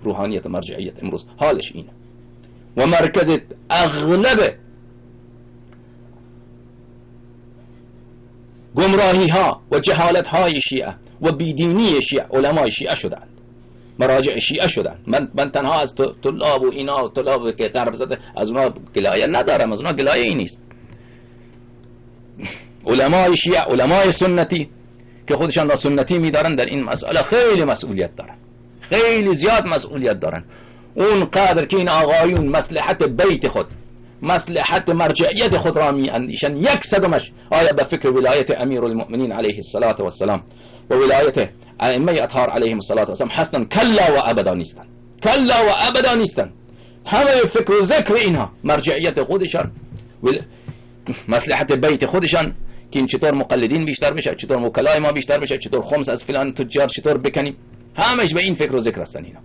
روحانیت و مرجعیت امروز حالش اینه و مرکز اغلب گمراهی ها و جهالت های شیعه و بیدینی شیعه علمای شیعه شدند، مراجع شیعه شدند. من تنها از طلاب و اینا طلاب که غرب زده از اونا گلایه ندارم، از اونا گلایه ای نیست. علمای شیعه، علمای سنتی که خودشان را سنتی میدارن در این مسئله خیلی مسئولیت دارن، خیلی زیاد مسئولیت دارن. اون قدر که این آقایون مصلحت بیت خود، مصلحت مرجعیت خود را می اندیشن، 100 آیا به فکر ولایت امیر المؤمنین علیه الصلاة والسلام و ولایت ائمه اطهار علیهم الصلاة والسلام هستن؟ کلا و ابدا نیستن، کلا و ابدا نیستن. همه فکر و ذکر اینها مرجعیت خودشان، مصلحت بیت خودشان که این چطور مقلدین بیشتر بشه، چطور وکلای ما بیشتر بشه، چطور خمس از فلان تجار چطور بکنیم، همش به این فکر و ذکر هستن اینا.